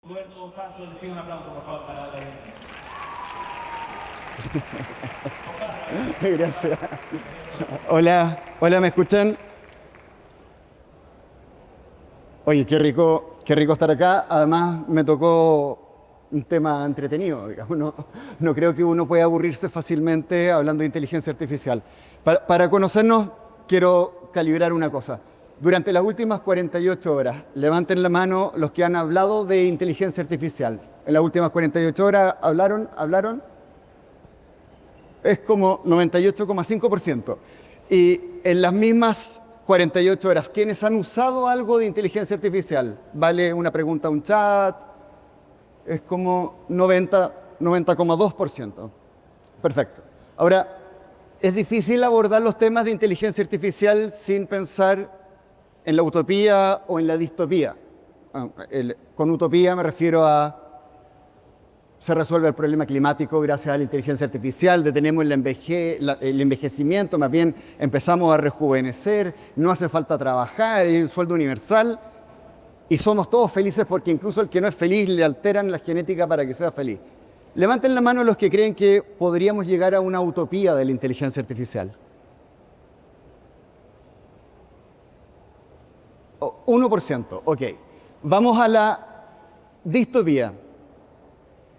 Roberto Paso, les pido un aplauso, por favor, para la Gracias. Hola, ¿me escuchan? Oye, qué rico estar acá. Además, me tocó un tema entretenido, digamos. No creo que uno pueda aburrirse fácilmente hablando de inteligencia artificial. Para conocernos, quiero calibrar una cosa. Durante las últimas 48 horas, levanten la mano los que han hablado de inteligencia artificial. En las últimas 48 horas, ¿hablaron? Es como 98,5%. Y en las mismas 48 horas, ¿quiénes han usado algo de inteligencia artificial? Vale una pregunta, un chat, es como 90,2%. Perfecto. Ahora, es difícil abordar los temas de inteligencia artificial sin pensar en la utopía o en la distopía. Con utopía me refiero a se resuelve el problema climático gracias a la inteligencia artificial, detenemos el envejecimiento, más bien empezamos a rejuvenecer, no hace falta trabajar, hay un sueldo universal y somos todos felices porque incluso el que no es feliz le alteran la genética para que sea feliz. Levanten la mano los que creen que podríamos llegar a una utopía de la inteligencia artificial. 1%, ok. Vamos a la distopía.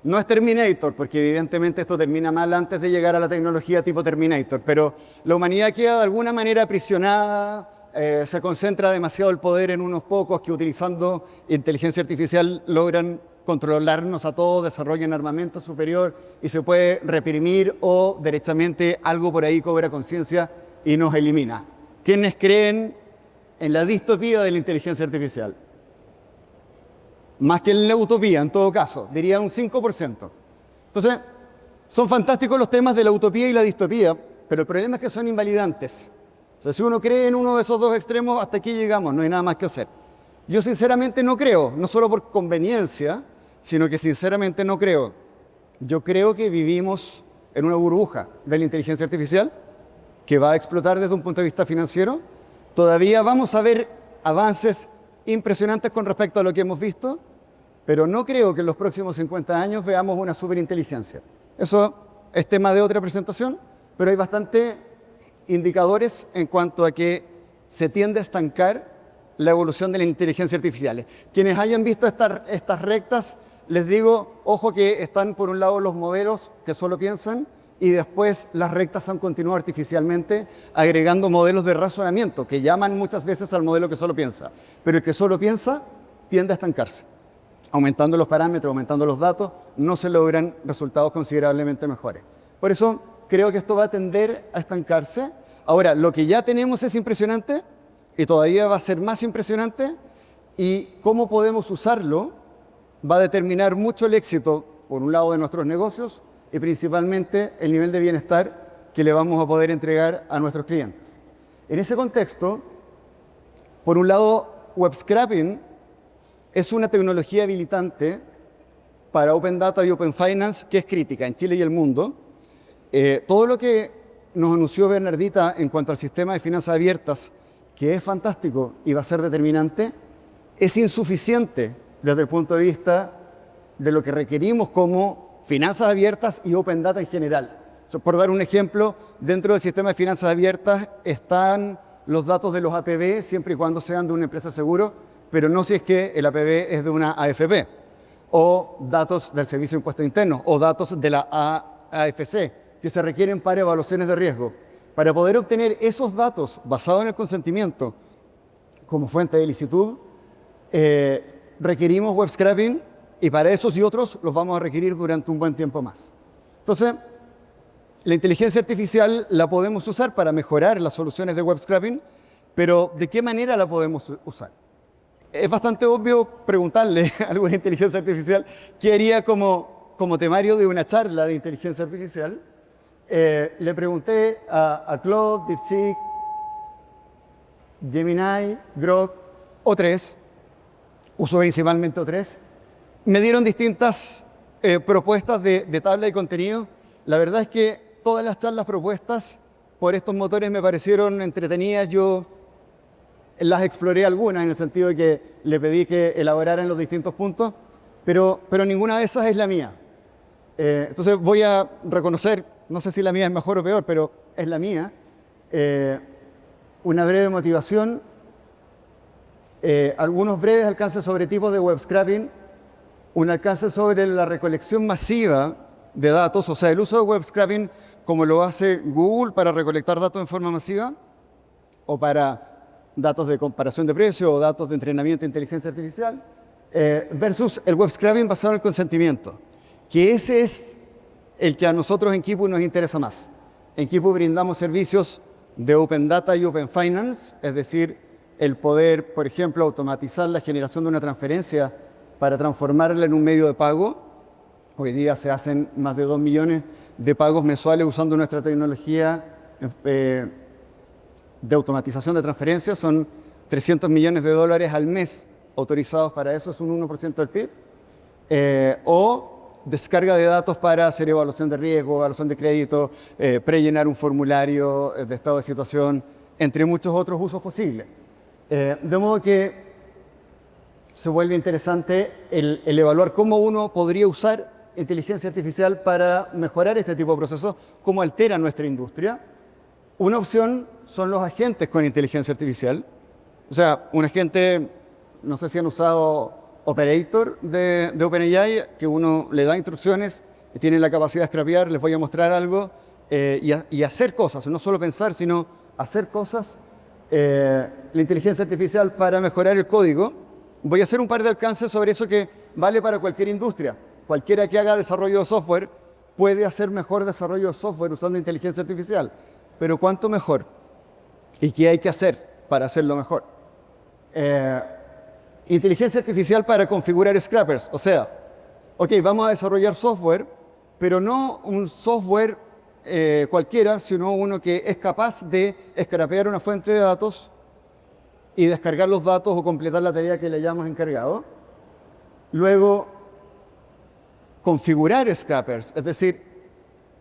No es Terminator, porque evidentemente esto termina mal antes de llegar a la tecnología tipo Terminator, pero la humanidad queda de alguna manera aprisionada, se concentra demasiado el poder en unos pocos que utilizando inteligencia artificial logran controlarnos a todos, desarrollan armamento superior y se puede reprimir o derechamente algo por ahí cobra conciencia y nos elimina. ¿Quiénes creen en la distopía de la inteligencia artificial? Más que en la utopía, en todo caso, diría un 5%. Entonces, son fantásticos los temas de la utopía y la distopía, pero el problema es que son invalidantes. O sea, si uno cree en uno de esos dos extremos, hasta aquí llegamos, no hay nada más que hacer. Yo sinceramente no creo, no solo por conveniencia, sino que sinceramente no creo. Yo creo que vivimos en una burbuja de la inteligencia artificial que va a explotar desde un punto de vista financiero. Todavía vamos a ver avances impresionantes con respecto a lo que hemos visto, pero no creo que en los próximos 50 años veamos una superinteligencia. Eso es tema de otra presentación, pero hay bastantes indicadores en cuanto a que se tiende a estancar la evolución de la inteligencia artificial. Quienes hayan visto estas rectas, les digo, ojo que están por un lado los modelos que solo piensan y después las rectas han continuado artificialmente agregando modelos de razonamiento que llaman muchas veces al modelo que solo piensa. Pero el que solo piensa tiende a estancarse. Aumentando los parámetros, aumentando los datos, no se logran resultados considerablemente mejores. Por eso creo que esto va a tender a estancarse. Ahora, lo que ya tenemos es impresionante y todavía va a ser más impresionante y cómo podemos usarlo va a determinar mucho el éxito, por un lado, de nuestros negocios y principalmente el nivel de bienestar que le vamos a poder entregar a nuestros clientes. En ese contexto, por un lado, web scraping es una tecnología habilitante para Open Data y Open Finance que es crítica en Chile y el mundo. Todo lo que nos anunció Bernardita en cuanto al sistema de finanzas abiertas, que es fantástico y va a ser determinante, es insuficiente desde el punto de vista de lo que requerimos como finanzas abiertas y Open Data en general. Por dar un ejemplo, dentro del sistema de finanzas abiertas están los datos de los APB siempre y cuando sean de una empresa seguro, pero no si es que el APB es de una AFP, o datos del Servicio de Impuestos Internos, o datos de la AFC, que se requieren para evaluaciones de riesgo. Para poder obtener esos datos basados en el consentimiento como fuente de licitud, requerimos web scraping y para esos y otros los vamos a requerir durante un buen tiempo más. Entonces, la inteligencia artificial la podemos usar para mejorar las soluciones de web scraping, pero ¿de qué manera la podemos usar? Es bastante obvio preguntarle a alguna inteligencia artificial qué haría como temario de una charla de inteligencia artificial. Le pregunté a Claude, DeepSeek, Gemini, Grok, O3, uso principalmente O3. Me dieron distintas propuestas de tabla de contenido. La verdad es que todas las charlas propuestas por estos motores me parecieron entretenidas. Yo las exploré algunas en el sentido de que le pedí que elaboraran los distintos puntos, pero ninguna de esas es la mía. Entonces voy a reconocer, no sé si la mía es mejor o peor, pero es la mía. Una breve motivación, algunos breves alcances sobre tipos de web scraping, un alcance sobre la recolección masiva de datos, o sea, el uso de web scraping como lo hace Google para recolectar datos en forma masiva, o para datos de comparación de precio o datos de entrenamiento de inteligencia artificial, versus el web scraping basado en el consentimiento, que ese es el que a nosotros en Kipu nos interesa más. En Kipu brindamos servicios de Open Data y Open Finance, es decir, el poder, por ejemplo, automatizar la generación de una transferencia para transformarla en un medio de pago. Hoy día se hacen más de 2 millones de pagos mensuales usando nuestra tecnología de automatización de transferencias. Son 300 millones de dólares al mes autorizados para eso, es un 1% del PIB. O descarga de datos para hacer evaluación de riesgo, evaluación de crédito, prellenar un formulario de estado de situación, entre muchos otros usos posibles. De modo que se vuelve interesante el evaluar cómo uno podría usar inteligencia artificial para mejorar este tipo de procesos, cómo altera nuestra industria. Una opción son los agentes con inteligencia artificial. O sea, un agente, no sé si han usado Operator de OpenAI, que uno le da instrucciones y tiene la capacidad de scrapear, les voy a mostrar algo, y hacer cosas, no solo pensar, sino hacer cosas. La inteligencia artificial para mejorar el código. Voy a hacer un par de alcances sobre eso que vale para cualquier industria. Cualquiera que haga desarrollo de software puede hacer mejor desarrollo de software usando inteligencia artificial. Pero ¿cuánto mejor? ¿Y qué hay que hacer para hacerlo mejor? Inteligencia artificial para configurar scrappers. O sea, ok, vamos a desarrollar software, pero no un software cualquiera, sino uno que es capaz de scrapear una fuente de datos y descargar los datos o completar la tarea que le hayamos encargado. Luego, configurar scrappers, es decir,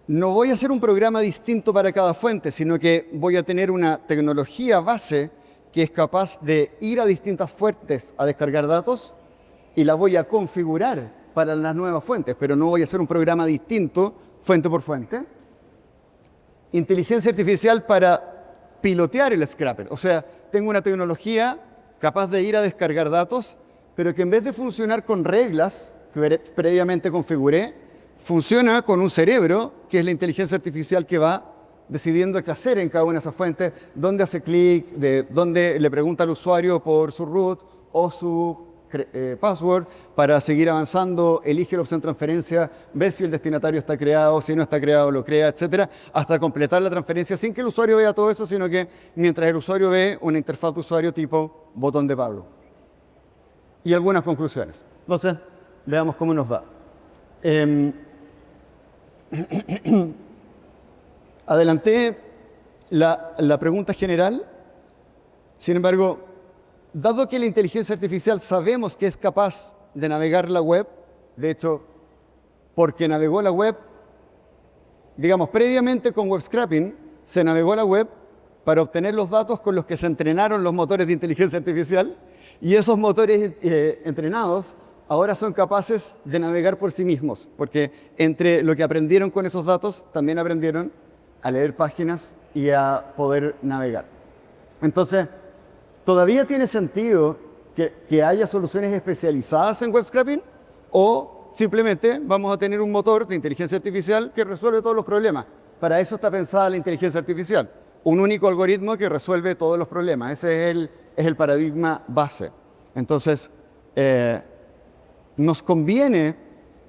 no voy a hacer un programa distinto para cada fuente, sino que voy a tener una tecnología base que es capaz de ir a distintas fuentes a descargar datos y la voy a configurar para las nuevas fuentes, pero no voy a hacer un programa distinto fuente por fuente. Inteligencia artificial para pilotear el scrapper, o sea, tengo una tecnología capaz de ir a descargar datos, pero que en vez de funcionar con reglas que previamente configuré, funciona con un cerebro, que es la inteligencia artificial que va decidiendo qué hacer en cada una de esas fuentes, dónde hace clic, dónde le pregunta al usuario por su root o su password para seguir avanzando, elige la opción transferencia, ve si el destinatario está creado, si no está creado lo crea, etcétera, hasta completar la transferencia sin que el usuario vea todo eso, sino que mientras el usuario ve una interfaz de usuario tipo botón de pago. Y algunas conclusiones. Entonces, veamos cómo nos va. Adelanté la pregunta general. Sin embargo, dado que la inteligencia artificial sabemos que es capaz de navegar la web, de hecho, porque navegó la web, digamos, previamente con web scraping, se navegó la web para obtener los datos con los que se entrenaron los motores de inteligencia artificial, y esos motores entrenados ahora son capaces de navegar por sí mismos, porque entre lo que aprendieron con esos datos, también aprendieron a leer páginas y a poder navegar. Entonces, ¿todavía tiene sentido que haya soluciones especializadas en web scraping? ¿O simplemente vamos a tener un motor de inteligencia artificial que resuelve todos los problemas? Para eso está pensada la inteligencia artificial. Un único algoritmo que resuelve todos los problemas. Ese es el paradigma base. Entonces, nos conviene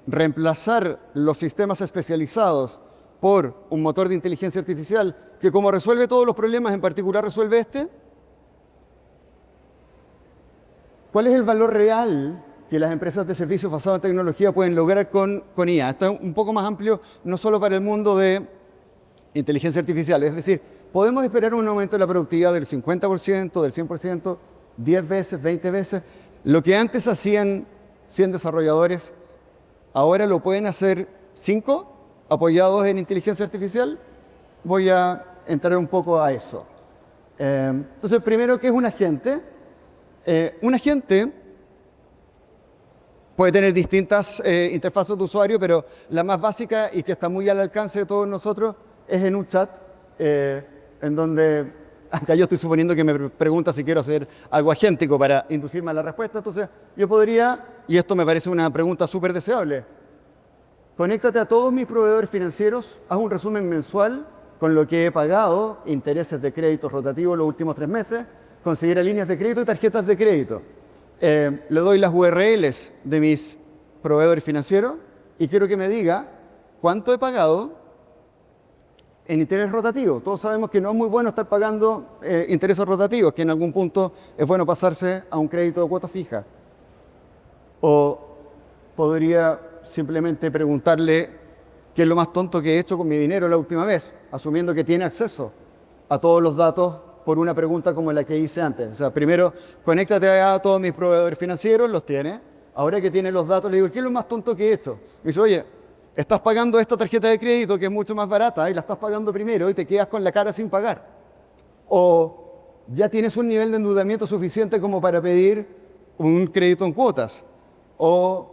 reemplazar los sistemas especializados por un motor de inteligencia artificial que, como resuelve todos los problemas, en particular resuelve este. ¿Cuál es el valor real que las empresas de servicios basados en tecnología pueden lograr con IA? Esto es un poco más amplio, no solo para el mundo de inteligencia artificial. Es decir, podemos esperar un aumento de la productividad del 50%, del 100%, 10 veces, 20 veces. Lo que antes hacían 100 desarrolladores, ahora lo pueden hacer 5 apoyados en inteligencia artificial. Voy a entrar un poco a eso. Entonces, primero, ¿qué es un agente? Un agente Puede tener distintas interfaces de usuario, pero la más básica y que está muy al alcance de todos nosotros es en un chat, en donde acá yo estoy suponiendo que me pregunta si quiero hacer algo agéntico para inducirme a la respuesta. Entonces yo podría, y esto me parece una pregunta súper deseable, conéctate a todos mis proveedores financieros, haz un resumen mensual con lo que he pagado, intereses de crédito rotativos los últimos 3 meses, considera líneas de crédito y tarjetas de crédito. Le doy las URLs de mis proveedores financieros y quiero que me diga cuánto he pagado en interés rotativo. Todos sabemos que no es muy bueno estar pagando intereses rotativos, que en algún punto es bueno pasarse a un crédito de cuota fija. O podría simplemente preguntarle qué es lo más tonto que he hecho con mi dinero la última vez, asumiendo que tiene acceso a todos los datos por una pregunta como la que hice antes. O sea, primero, conéctate a todos mis proveedores financieros, los tiene. Ahora que tiene los datos, le digo, ¿qué es lo más tonto que he hecho? Me dice, oye, estás pagando esta tarjeta de crédito que es mucho más barata y la estás pagando primero y te quedas con la cara sin pagar. O ya tienes un nivel de endeudamiento suficiente como para pedir un crédito en cuotas. O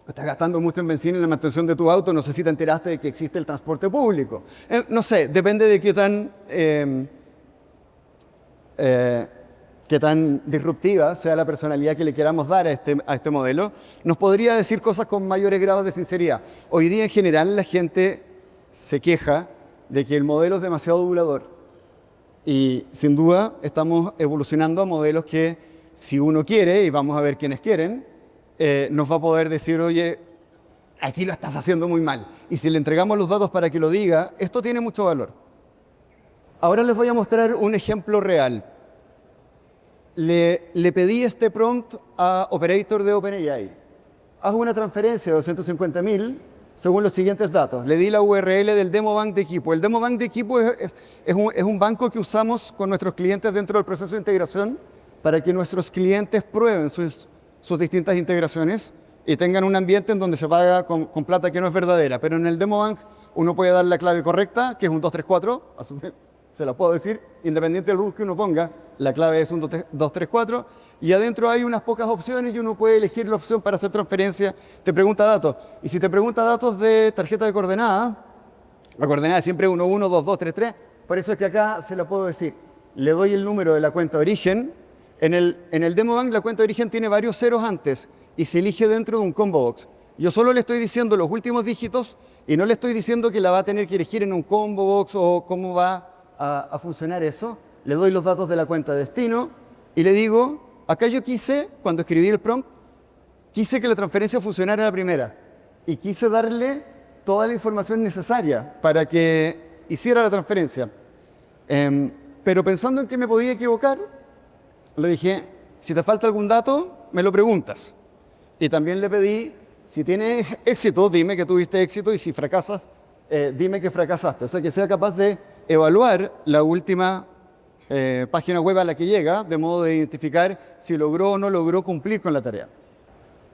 estás gastando mucho en benzina y en la mantención de tu auto, no sé si te enteraste de que existe el transporte público. No sé, depende de qué tan disruptiva sea la personalidad que le queramos dar a este modelo, nos podría decir cosas con mayores grados de sinceridad. Hoy día en general la gente se queja de que el modelo es demasiado adulador y sin duda estamos evolucionando a modelos que si uno quiere, y vamos a ver quiénes quieren, nos va a poder decir, oye, aquí lo estás haciendo muy mal. Y si le entregamos los datos para que lo diga, esto tiene mucho valor. Ahora les voy a mostrar un ejemplo real. Le pedí este prompt a Operator de OpenAI. Haz una transferencia de 250.000 según los siguientes datos. Le di la URL del Demo Bank de Equipo. El Demo Bank de Equipo es un banco que usamos con nuestros clientes dentro del proceso de integración para que nuestros clientes prueben sus distintas integraciones y tengan un ambiente en donde se paga con plata que no es verdadera. Pero en el Demo Bank uno puede dar la clave correcta, que es un 234, se la puedo decir, independiente del root que uno ponga, la clave es un 234, y adentro hay unas pocas opciones y uno puede elegir la opción para hacer transferencia, te pregunta datos. Y si te pregunta datos de tarjeta de coordenadas, la coordenada es siempre 112233, por eso es que acá se la puedo decir. Le doy el número de la cuenta de origen. En el Demo Bank la cuenta de origen tiene varios ceros antes y se elige dentro de un combo box. Yo solo le estoy diciendo los últimos dígitos y no le estoy diciendo que la va a tener que elegir en un combo box o cómo va a funcionar eso. Le doy los datos de la cuenta de destino y le digo, acá yo quise, cuando escribí el prompt, quise que la transferencia funcionara a la primera y quise darle toda la información necesaria para que hiciera la transferencia. Pero pensando en que me podía equivocar, le dije, si te falta algún dato, me lo preguntas. Y también le pedí, si tienes éxito, dime que tuviste éxito y si fracasas, dime que fracasaste. O sea, que sea capaz de evaluar la última página web a la que llega, de modo de identificar si logró o no logró cumplir con la tarea.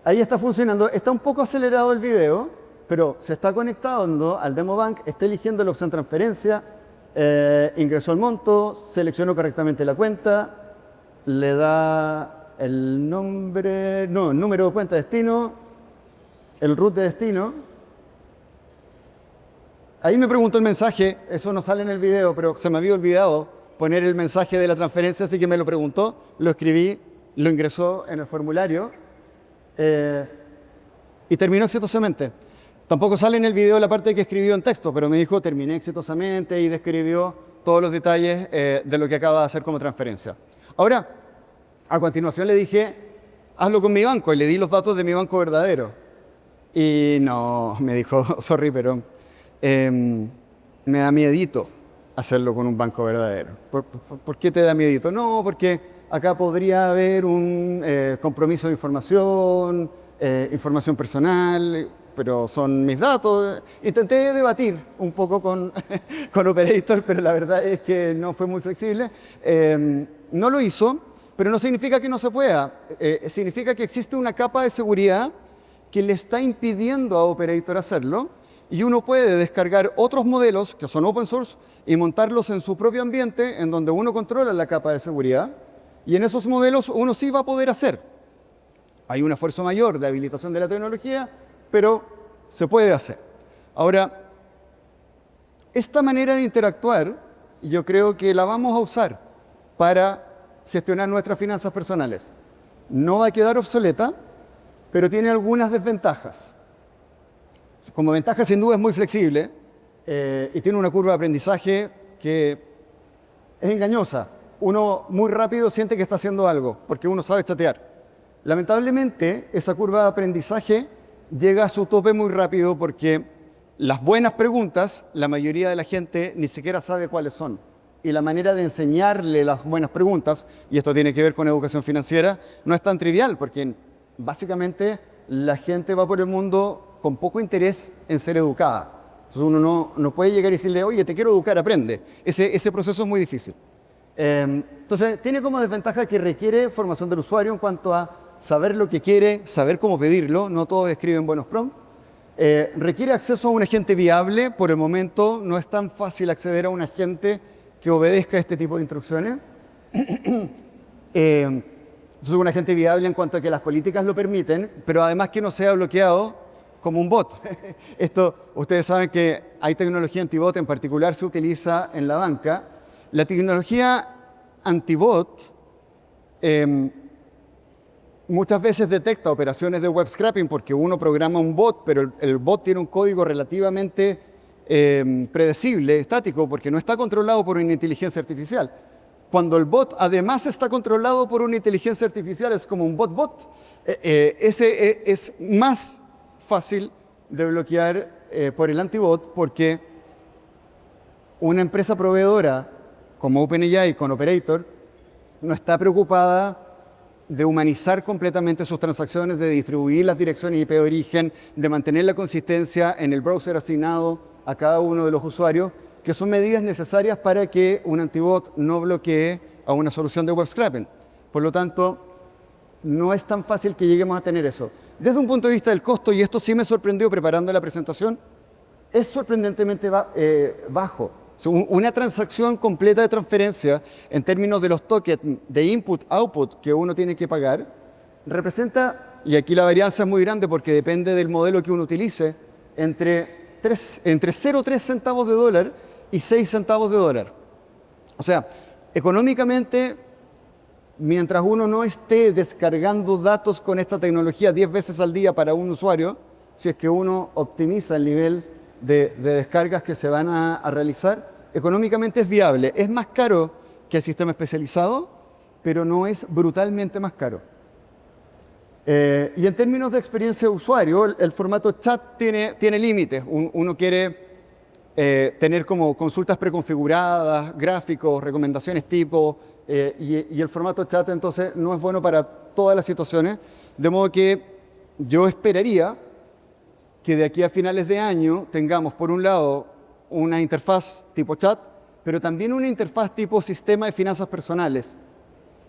Ahí está funcionando. Está un poco acelerado el video, pero se está conectando al Demo Bank, está eligiendo la opción transferencia, ingresó el monto, seleccionó correctamente la cuenta, le da el nombre, no, el número de cuenta de destino, el root de destino. Ahí me preguntó el mensaje, eso no sale en el video, pero se me había olvidado poner el mensaje de la transferencia, así que me lo preguntó, lo escribí, lo ingresó en el formulario y terminó exitosamente. Tampoco sale en el video la parte que escribió en texto, pero me dijo terminé exitosamente y describió todos los detalles de lo que acaba de hacer como transferencia. Ahora, a continuación le dije, hazlo con mi banco, y le di los datos de mi banco verdadero. Y no, me dijo, sorry, pero me da miedito hacerlo con un banco verdadero. ¿Por qué te da miedito? No, porque acá podría haber un compromiso de información, información personal, pero son mis datos. Intenté debatir un poco con Operator, pero la verdad es que no fue muy flexible. No lo hizo, pero no significa que no se pueda. Significa que existe una capa de seguridad que le está impidiendo a Operator hacerlo, y uno puede descargar otros modelos que son open source y montarlos en su propio ambiente, en donde uno controla la capa de seguridad, y en esos modelos uno sí va a poder hacer Hay un esfuerzo mayor de habilitación de la tecnología, pero se puede hacer. Ahora, esta manera de interactuar, yo creo que la vamos a usar para gestionar nuestras finanzas personales. No va a quedar obsoleta, pero tiene algunas desventajas. Como ventaja, sin duda, es muy flexible y tiene una curva de aprendizaje que es engañosa. Uno muy rápido siente que está haciendo algo, porque uno sabe chatear. Lamentablemente, esa curva de aprendizaje llega a su tope muy rápido porque las buenas preguntas, la mayoría de la gente ni siquiera sabe cuáles son. Y la manera de enseñarle las buenas preguntas, y esto tiene que ver con educación financiera, no es tan trivial, porque básicamente la gente va por el mundo con poco interés en ser educada. Entonces uno no puede llegar y decirle, oye, te quiero educar, aprende. Ese proceso es muy difícil. Entonces tiene como desventaja que requiere formación del usuario en cuanto a saber lo que quiere, saber cómo pedirlo, no todos escriben buenos prompts. Requiere acceso a un agente viable, por el momento no es tan fácil acceder a un agente que obedezca a este tipo de instrucciones. Es un agente viable en cuanto a que las políticas lo permiten, pero además que no sea bloqueado como un bot. Esto, ustedes saben que hay tecnología antibot, en particular se utiliza en la banca. La tecnología antibot muchas veces detecta operaciones de web scraping porque uno programa un bot, pero el bot tiene un código relativamente predecible, estático, porque no está controlado por una inteligencia artificial. Cuando el bot además está controlado por una inteligencia artificial, es como un bot-bot. Ese es más fácil de bloquear por el antibot porque una empresa proveedora como OpenAI con Operator no está preocupada de humanizar completamente sus transacciones, de distribuir las direcciones IP de origen, de mantener la consistencia en el browser asignado a cada uno de los usuarios, que son medidas necesarias para que un antibot no bloquee a una solución de web scraping. Por lo tanto, no es tan fácil que lleguemos a tener eso. Desde un punto de vista del costo, y esto sí me sorprendió preparando la presentación, es sorprendentemente bajo. Una transacción completa de transferencia en términos de los tokens de input-output que uno tiene que pagar representa, y aquí la varianza es muy grande porque depende del modelo que uno utilice, entre 0,3 centavos de dólar y 6 centavos de dólar. O sea, económicamente, mientras uno no esté descargando datos con esta tecnología 10 veces al día para un usuario, si es que uno optimiza el nivel de descargas que se van a realizar, económicamente es viable. Es más caro que el sistema especializado, pero no es brutalmente más caro. Y en términos de experiencia de usuario, el formato chat tiene límites. Uno quiere tener como consultas preconfiguradas, gráficos, recomendaciones tipo, y el formato chat entonces no es bueno para todas las situaciones, de modo que yo esperaría que de aquí a finales de año tengamos, por un lado, una interfaz tipo chat, pero también una interfaz tipo sistema de finanzas personales,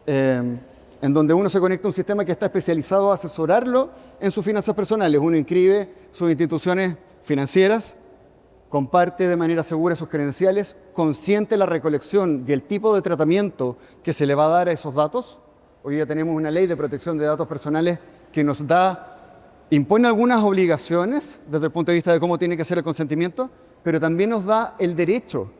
en donde uno se conecta a un sistema que está especializado a asesorarlo en sus finanzas personales. Uno inscribe sus instituciones financieras, comparte de manera segura sus credenciales, consiente la recolección y el tipo de tratamiento que se le va a dar a esos datos. Hoy día tenemos una ley de protección de datos personales que nos impone algunas obligaciones desde el punto de vista de cómo tiene que ser el consentimiento, pero también nos da el derecho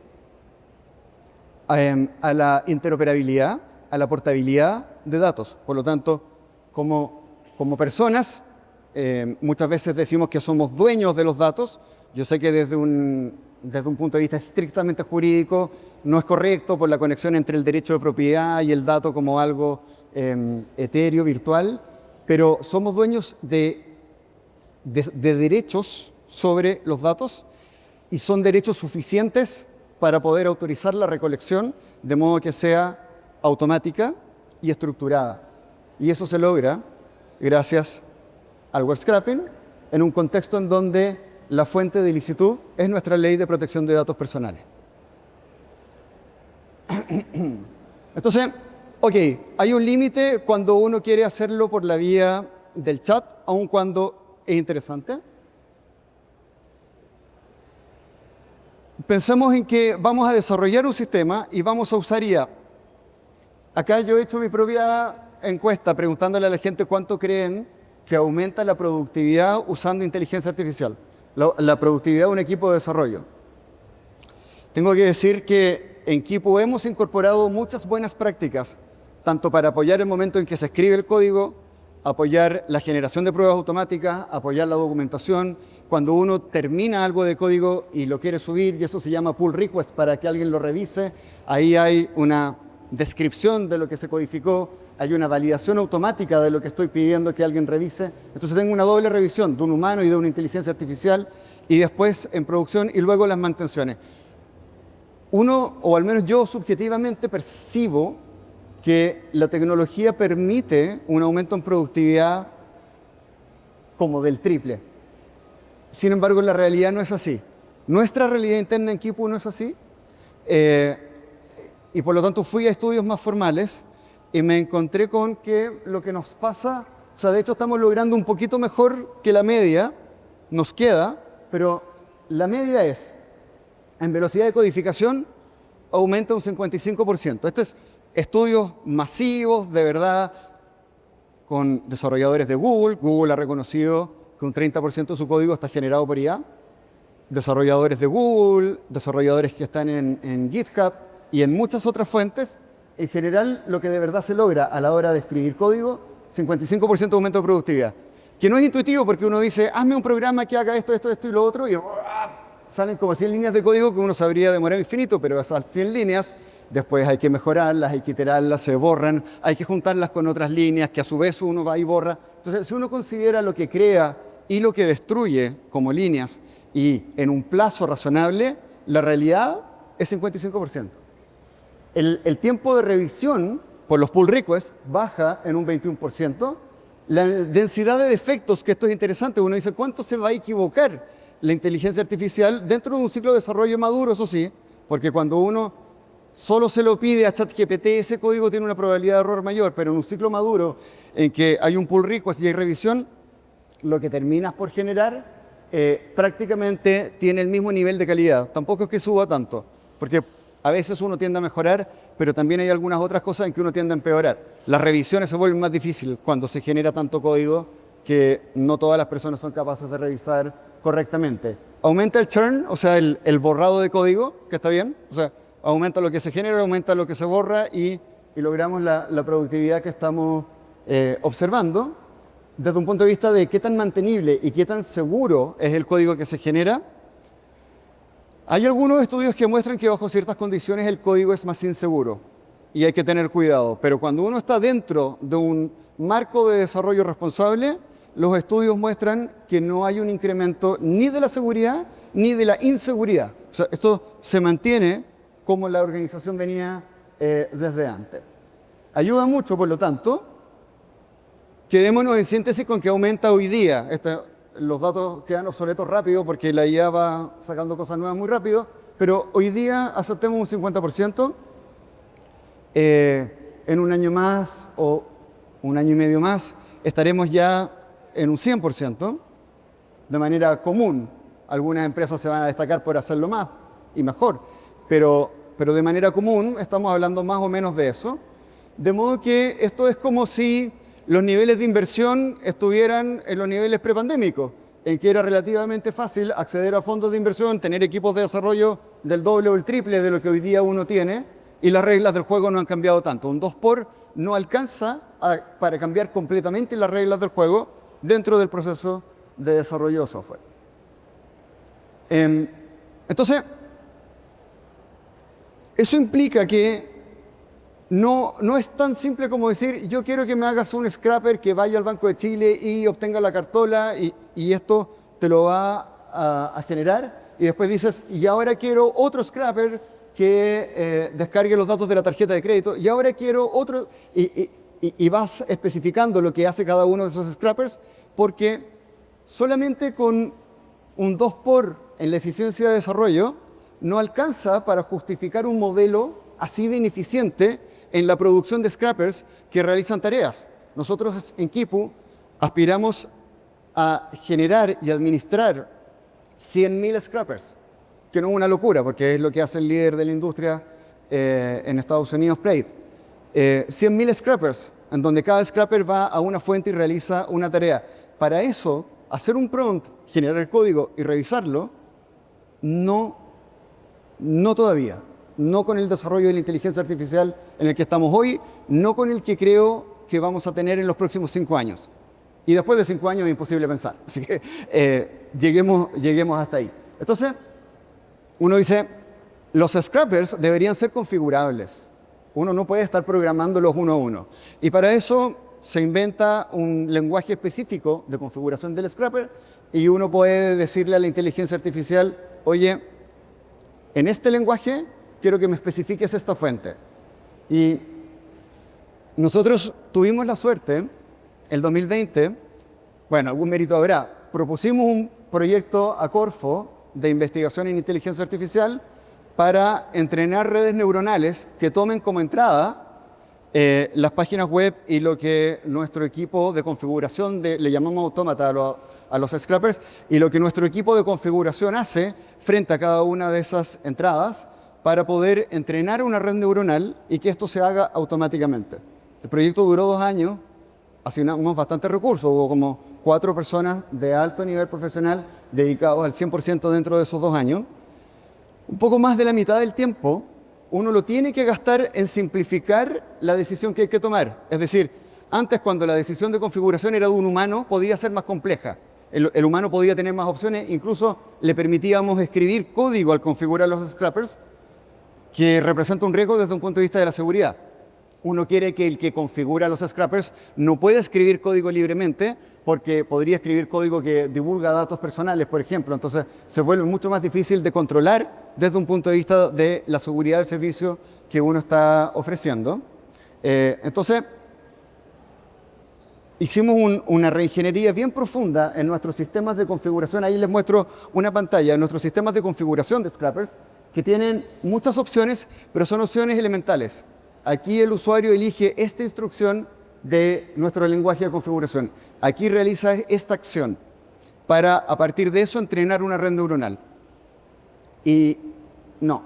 a la interoperabilidad, a la portabilidad de datos. Por lo tanto, como personas, muchas veces decimos que somos dueños de los datos. Yo sé que desde un punto de vista estrictamente jurídico no es correcto por la conexión entre el derecho de propiedad y el dato como algo etéreo, virtual, pero somos dueños de derechos sobre los datos y son derechos suficientes para poder autorizar la recolección de modo que sea automática y estructurada. Y eso se logra gracias al web scraping en un contexto en donde la fuente de ilicitud es nuestra ley de protección de datos personales. Entonces, ok, hay un límite cuando uno quiere hacerlo por la vía del chat, aun cuando es interesante. Pensemos en que vamos a desarrollar un sistema y vamos a usar IA. Acá yo he hecho mi propia encuesta preguntándole a la gente cuánto creen que aumenta la productividad usando inteligencia artificial, la productividad de un equipo de desarrollo. Tengo que decir que en Kipu hemos incorporado muchas buenas prácticas, tanto para apoyar el momento en que se escribe el código, apoyar la generación de pruebas automáticas, apoyar la documentación, cuando uno termina algo de código y lo quiere subir, y eso se llama pull request para que alguien lo revise, ahí hay una descripción de lo que se codificó, hay una validación automática de lo que estoy pidiendo que alguien revise. Entonces tengo una doble revisión de un humano y de una inteligencia artificial, y después en producción y luego las mantenciones. Uno, o al menos yo subjetivamente percibo que la tecnología permite un aumento en productividad como del triple. Sin embargo, la realidad no es así. Nuestra realidad interna en Kipu no es así. Y por lo tanto fui a estudios más formales y me encontré con que lo que nos pasa, o sea, de hecho estamos logrando un poquito mejor que la media, nos queda, pero la media es, en velocidad de codificación, aumenta un 55%. Estos es estudios masivos, de verdad, con desarrolladores de Google. Google ha reconocido que un 30% de su código está generado por IA. Desarrolladores de Google, desarrolladores que están en GitHub y en muchas otras fuentes. En general, lo que de verdad se logra a la hora de escribir código, 55% de aumento de productividad. Que no es intuitivo porque uno dice, hazme un programa que haga esto, esto, esto y lo otro, y salen como 100 líneas de código que uno sabría demorar infinito, pero esas 100 líneas después hay que mejorarlas, hay que iterarlas, se borran, hay que juntarlas con otras líneas que a su vez uno va y borra. Entonces, si uno considera lo que crea y lo que destruye como líneas y en un plazo razonable, la realidad es 55%. El tiempo de revisión por los pull requests baja en un 21%. La densidad de defectos, que esto es interesante, uno dice, ¿cuánto se va a equivocar la inteligencia artificial dentro de un ciclo de desarrollo maduro? Eso sí, porque cuando uno solo se lo pide a ChatGPT, ese código tiene una probabilidad de error mayor, pero en un ciclo maduro en que hay un pull request y hay revisión, lo que terminas por generar prácticamente tiene el mismo nivel de calidad. Tampoco es que suba tanto, porque a veces uno tiende a mejorar, pero también hay algunas otras cosas en que uno tiende a empeorar. Las revisiones se vuelven más difíciles cuando se genera tanto código que no todas las personas son capaces de revisar correctamente. Aumenta el churn, o sea, el borrado de código, que está bien. O sea, aumenta lo que se genera, aumenta lo que se borra y logramos la productividad que estamos observando. Desde un punto de vista de qué tan mantenible y qué tan seguro es el código que se genera, hay algunos estudios que muestran que bajo ciertas condiciones el código es más inseguro y hay que tener cuidado. Pero cuando uno está dentro de un marco de desarrollo responsable, los estudios muestran que no hay un incremento ni de la seguridad ni de la inseguridad. O sea, esto se mantiene como la organización venía desde antes. Ayuda mucho, por lo tanto. Quedémonos en síntesis con que aumenta hoy día. Los datos quedan obsoletos rápido porque la IA va sacando cosas nuevas muy rápido, pero hoy día aceptemos un 50%. En un año más o un año y medio más estaremos ya en un 100% de manera común. Algunas empresas se van a destacar por hacerlo más y mejor, pero de manera común estamos hablando más o menos de eso. De modo que esto es como si los niveles de inversión estuvieran en los niveles prepandémicos, en que era relativamente fácil acceder a fondos de inversión, tener equipos de desarrollo del doble o el triple de lo que hoy día uno tiene, y las reglas del juego no han cambiado tanto. Un 2x no alcanza para cambiar completamente las reglas del juego dentro del proceso de desarrollo de software. Entonces, eso implica que no es tan simple como decir, yo quiero que me hagas un scrapper que vaya al Banco de Chile y obtenga la cartola y esto te lo va a generar. Y después dices, y ahora quiero otro scrapper que descargue los datos de la tarjeta de crédito. Y ahora quiero otro. Y vas especificando lo que hace cada uno de esos scrappers, porque solamente con un 2x en la eficiencia de desarrollo no alcanza para justificar un modelo así de ineficiente en la producción de scrappers que realizan tareas. Nosotros en Kipu aspiramos a generar y administrar 100.000 scrappers, que no es una locura, porque es lo que hace el líder de la industria en Estados Unidos, Plaid. 100.000 scrappers en donde cada scrapper va a una fuente y realiza una tarea. Para eso, hacer un prompt, generar el código y revisarlo, no todavía. No con el desarrollo de la inteligencia artificial en el que estamos hoy, no con el que creo que vamos a tener en los próximos 5 años. Y después de 5 años es imposible pensar. Así que lleguemos hasta ahí. Entonces, uno dice, los scrappers deberían ser configurables. Uno no puede estar programándolos uno a uno. Y para eso se inventa un lenguaje específico de configuración del scrapper y uno puede decirle a la inteligencia artificial, oye, en este lenguaje quiero que me especifiques esta fuente. Y nosotros tuvimos la suerte, el 2020, bueno, algún mérito habrá, propusimos un proyecto a Corfo de investigación en inteligencia artificial para entrenar redes neuronales que tomen como entrada las páginas web y lo que nuestro equipo de configuración, le llamamos autómata a los scrappers, y lo que nuestro equipo de configuración hace frente a cada una de esas entradas para poder entrenar una red neuronal y que esto se haga automáticamente. El proyecto duró 2 años, asignamos bastantes recursos, hubo como 4 personas de alto nivel profesional dedicados al 100% dentro de esos 2 años. Un poco más de la mitad del tiempo uno lo tiene que gastar en simplificar la decisión que hay que tomar. Es decir, antes cuando la decisión de configuración era de un humano, podía ser más compleja. El humano podía tener más opciones, incluso le permitíamos escribir código al configurar los scrappers, que representa un riesgo desde un punto de vista de la seguridad. Uno quiere que el que configura los scrappers no pueda escribir código libremente, porque podría escribir código que divulga datos personales, por ejemplo. Entonces se vuelve mucho más difícil de controlar desde un punto de vista de la seguridad del servicio que uno está ofreciendo. Entonces, hicimos una reingeniería bien profunda en nuestros sistemas de configuración. Ahí les muestro una pantalla de nuestros sistemas de configuración de scrappers que tienen muchas opciones, pero son opciones elementales. Aquí el usuario elige esta instrucción de nuestro lenguaje de configuración. Aquí realiza esta acción para, a partir de eso, entrenar una red neuronal. Y no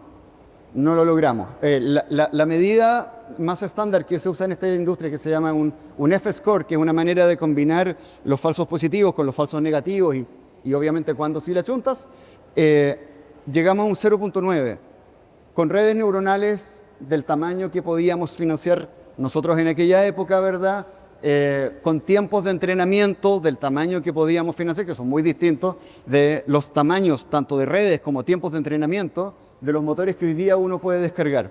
lo logramos. La medida más estándar que se usa en esta industria, que se llama un F-score, que es una manera de combinar los falsos positivos con los falsos negativos y obviamente cuando sí la chuntas, llegamos a un 0.9. Con redes neuronales del tamaño que podíamos financiar nosotros en aquella época, ¿verdad? Con tiempos de entrenamiento del tamaño que podíamos financiar, que son muy distintos de los tamaños tanto de redes como tiempos de entrenamiento de los motores que hoy día uno puede descargar.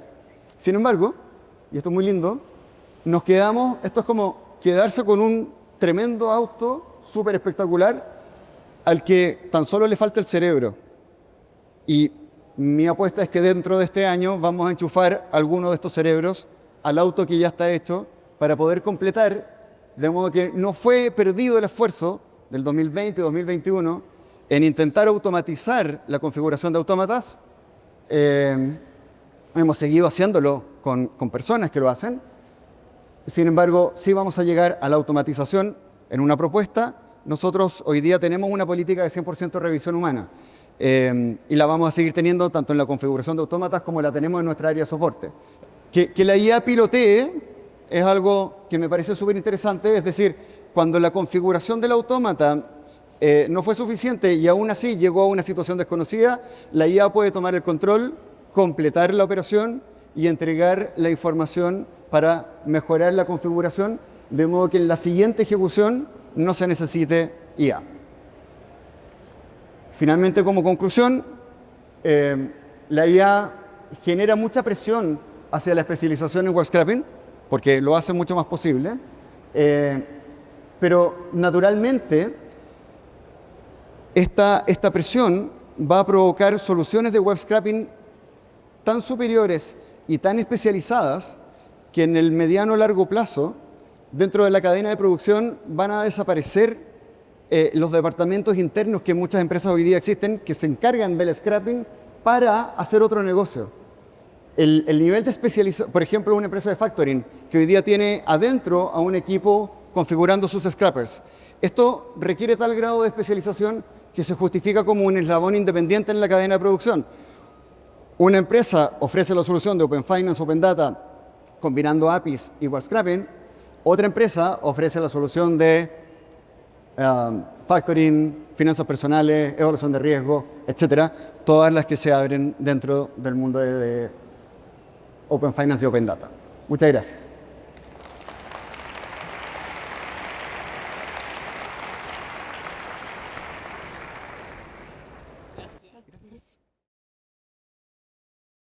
Sin embargo, y esto es muy lindo, nos quedamos, esto es como quedarse con un tremendo auto súper espectacular al que tan solo le falta el cerebro. Y mi apuesta es que dentro de este año vamos a enchufar alguno de estos cerebros al auto que ya está hecho para poder completar, de modo que no fue perdido el esfuerzo del 2020-2021 en intentar automatizar la configuración de autómatas. Hemos seguido haciéndolo con personas que lo hacen. Sin embargo, sí vamos a llegar a la automatización en una propuesta. Nosotros hoy día tenemos una política de 100% revisión humana. Y la vamos a seguir teniendo tanto en la configuración de autómatas como la tenemos en nuestra área de soporte. Que la IA pilotee es algo que me parece súper interesante, es decir, cuando la configuración del autómata no fue suficiente y aún así llegó a una situación desconocida, la IA puede tomar el control, completar la operación y entregar la información para mejorar la configuración, de modo que en la siguiente ejecución no se necesite IA. Finalmente, como conclusión, la IA genera mucha presión hacia la especialización en web scraping, porque lo hace mucho más posible, pero naturalmente esta presión va a provocar soluciones de web scraping tan superiores y tan especializadas que en el mediano o largo plazo, dentro de la cadena de producción, van a desaparecer los departamentos internos que en muchas empresas hoy día existen, que se encargan del scrapping para hacer otro negocio. El nivel de especialización, por ejemplo, una empresa de factoring, que hoy día tiene adentro a un equipo configurando sus scrappers. Esto requiere tal grado de especialización que se justifica como un eslabón independiente en la cadena de producción. Una empresa ofrece la solución de Open Finance, Open Data, combinando APIs y web scrapping, Otra empresa ofrece la solución de factoring, finanzas personales, evaluación de riesgo, etcétera, todas las que se abren dentro del mundo de Open Finance y Open Data. Muchas gracias.